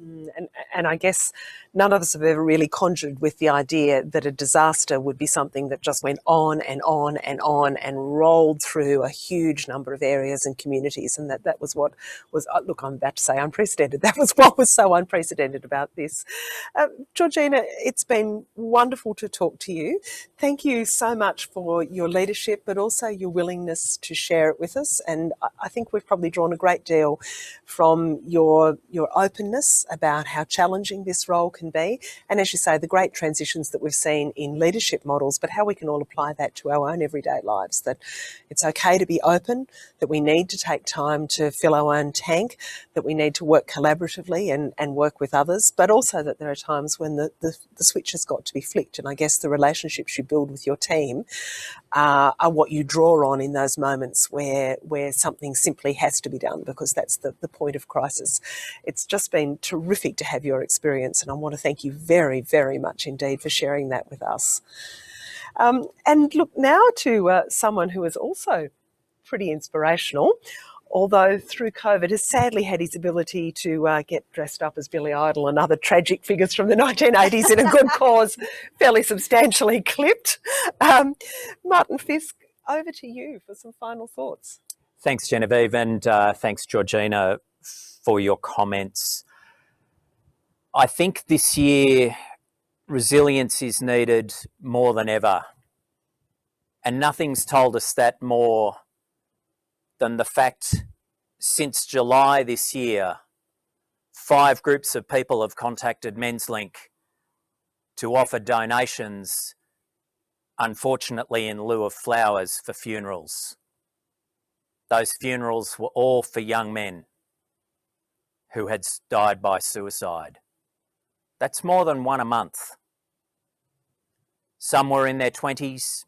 And I guess none of us have ever really conjured with the idea that a disaster would be something that just went on and on and on and rolled through a huge number of areas and communities, and that was what was, look, I'm about to say unprecedented. That was what was so unprecedented about this. Georgina, it's been wonderful to talk to you. Thank you so much for your leadership, but also your willingness to share it with us. And I think we've probably drawn a great deal from your openness about how challenging this role can be, and as you say, the great transitions that we've seen in leadership models, but how we can all apply that to our own everyday lives, that it's okay to be open, that we need to take time to fill our own tank, that we need to work collaboratively and work with others, but also that there are times when the switch has got to be flicked. And I guess the relationships you build with your team are what you draw on in those moments where something simply has to be done, because that's the point of crisis. It's just been terrific to have your experience, and I want to thank you very, very much indeed for sharing that with us. And look, now to someone who is also pretty inspirational, although through COVID has sadly had his ability to get dressed up as Billy Idol and other tragic figures from the 1980s in a good cause fairly substantially clipped. Martin Fisk, over to you for some final thoughts. Thanks, Genevieve, and thanks, Georgina, for your comments. I think this year resilience is needed more than ever, and nothing's told us that more than the fact since July this year, 5 groups of people have contacted Menslink to offer donations, unfortunately in lieu of flowers, for funerals. Those funerals were all for young men who had died by suicide. That's more than one a month. Some were in their 20s,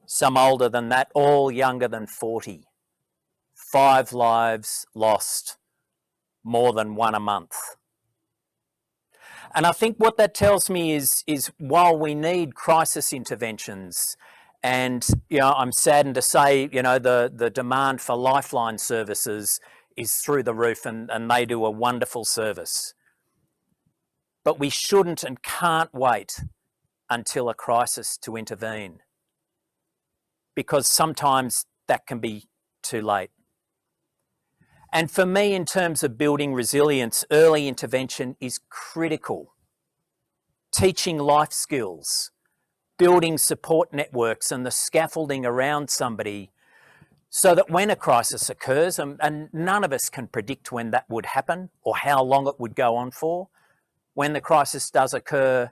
some older than that, all younger than 40. 5 lives lost, more than one a month. And I think what that tells me is while we need crisis interventions, and I'm saddened to say, the demand for lifeline services is through the roof, and they do a wonderful service. But we shouldn't and can't wait until a crisis to intervene, because sometimes that can be too late. And for me, in terms of building resilience, early intervention is critical. Teaching life skills, building support networks and the scaffolding around somebody so that when a crisis occurs, and none of us can predict when that would happen or how long it would go on for, when the crisis does occur,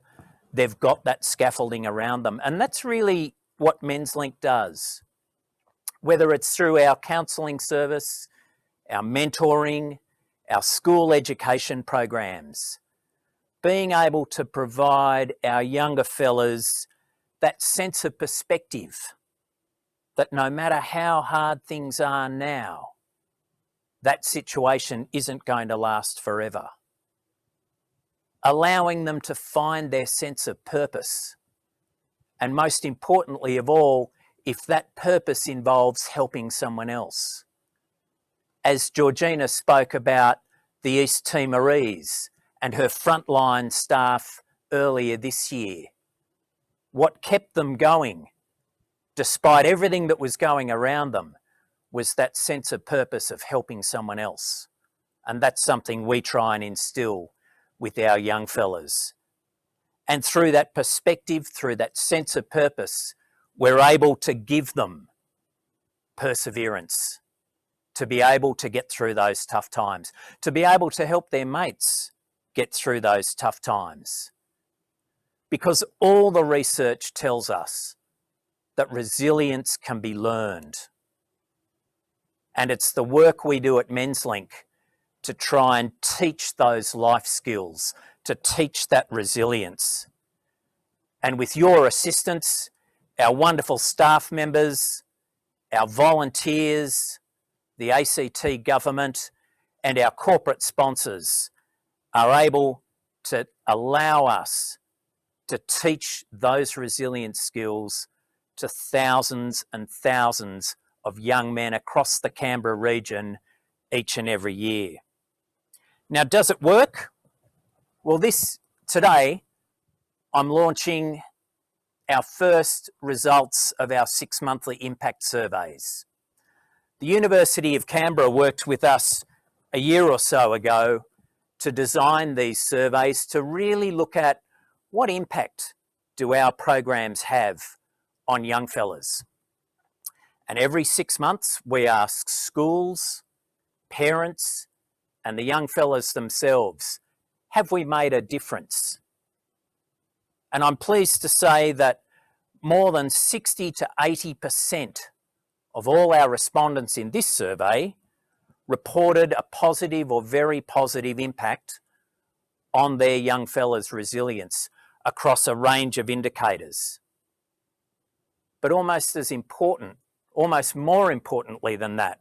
they've got that scaffolding around them. And that's really what Menslink does. Whether it's through our counselling service, our mentoring, our school education programs, being able to provide our younger fellas that sense of perspective, that no matter how hard things are now, that situation isn't going to last forever. Allowing them to find their sense of purpose. And most importantly of all, if that purpose involves helping someone else. As Georgina spoke about the East Timorese and her frontline staff earlier this year, what kept them going, despite everything that was going around them, was that sense of purpose of helping someone else. And that's something we try and instill with our young fellas. And through that perspective, through that sense of purpose, we're able to give them perseverance, to be able to get through those tough times, to be able to help their mates get through those tough times. Because all the research tells us that resilience can be learned. And it's the work we do at Menslink to try and teach those life skills, to teach that resilience. And with your assistance, our wonderful staff members, our volunteers, the ACT government, and our corporate sponsors are able to allow us to teach those resilience skills to thousands and thousands of young men across the Canberra region each and every year. Now, does it work? Well, today, I'm launching our first results of our 6 monthly impact surveys. The University of Canberra worked with us a year or so ago to design these surveys to really look at what impact do our programs have on young fellas. And every 6 months, we ask schools, parents, and the young fellas themselves, have we made a difference? And I'm pleased to say that more than 60 to 80% of all our respondents in this survey reported a positive or very positive impact on their young fellas' resilience across a range of indicators. But almost as important, almost more importantly than that,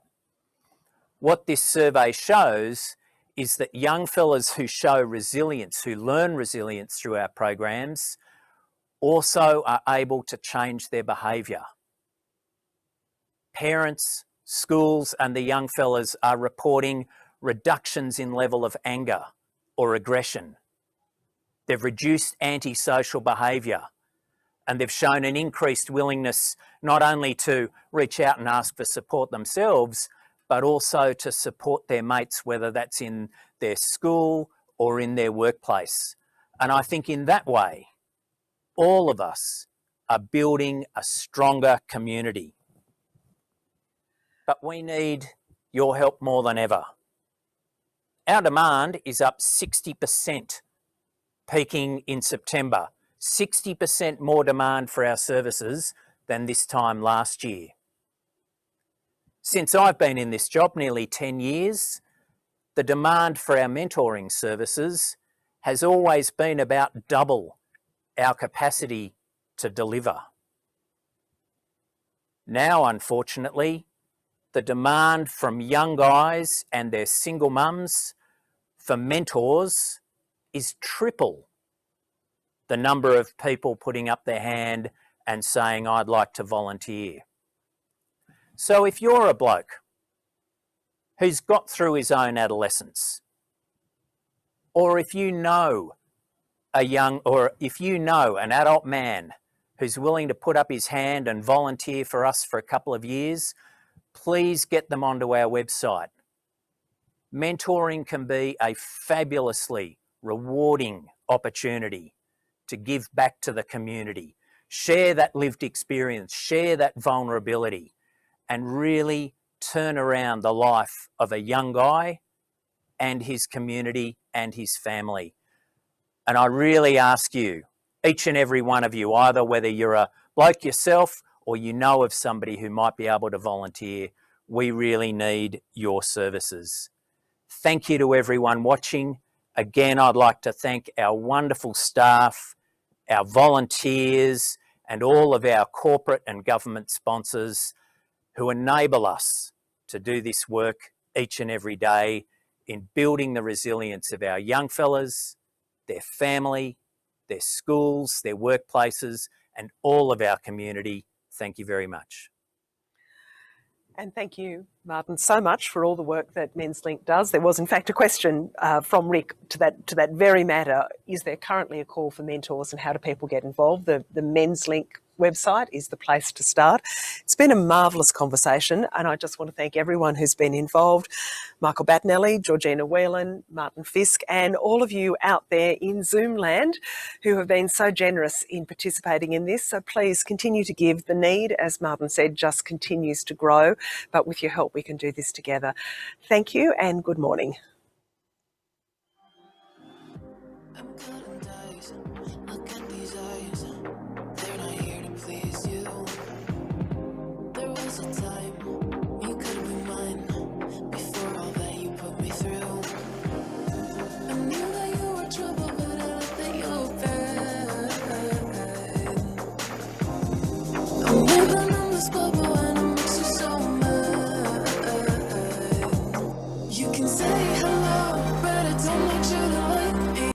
what this survey shows is that young fellas who show resilience, who learn resilience through our programs, also are able to change their behaviour. Parents, schools, and the young fellas are reporting reductions in level of anger or aggression. They've reduced antisocial behaviour, and they've shown an increased willingness not only to reach out and ask for support themselves, but also to support their mates, whether that's in their school or in their workplace. And I think in that way, all of us are building a stronger community. But we need your help more than ever. Our demand is up 60%, peaking in September. 60% more demand for our services than this time last year. Since I've been in this job nearly 10 years, the demand for our mentoring services has always been about double our capacity to deliver. Now, unfortunately, the demand from young guys and their single mums for mentors is triple the number of people putting up their hand and saying, I'd like to volunteer. So if you're a bloke who's got through his own adolescence, or if you know an adult man who's willing to put up his hand and volunteer for us for a couple of years, please get them onto our website. Mentoring can be a fabulously rewarding opportunity to give back to the community, share that lived experience, share that vulnerability, and really turn around the life of a young guy and his community and his family. And I really ask you, each and every one of you, either whether you're a bloke yourself or you know of somebody who might be able to volunteer, we really need your services. Thank you to everyone watching. Again, I'd like to thank our wonderful staff, our volunteers, and all of our corporate and government sponsors who enable us to do this work each and every day in building the resilience of our young fellas, their family, their schools, their workplaces, and all of our community. Thank you very much. And thank you, Martin, so much for all the work that Menslink does. There was, in fact, a question from Rick to that very matter. Is there currently a call for mentors and how do people get involved? The Menslink website is the place to start. It's been a marvellous conversation, and I just want to thank everyone who's been involved. Michael Batnelli, Georgina Whelan, Martin Fisk, and all of you out there in Zoom land who have been so generous in participating in this. So please continue to give. The need, as Martin said, just continues to grow, but with your help we can do this together. Thank you and good morning. Look at these eyes, they're not here to please you. There was a time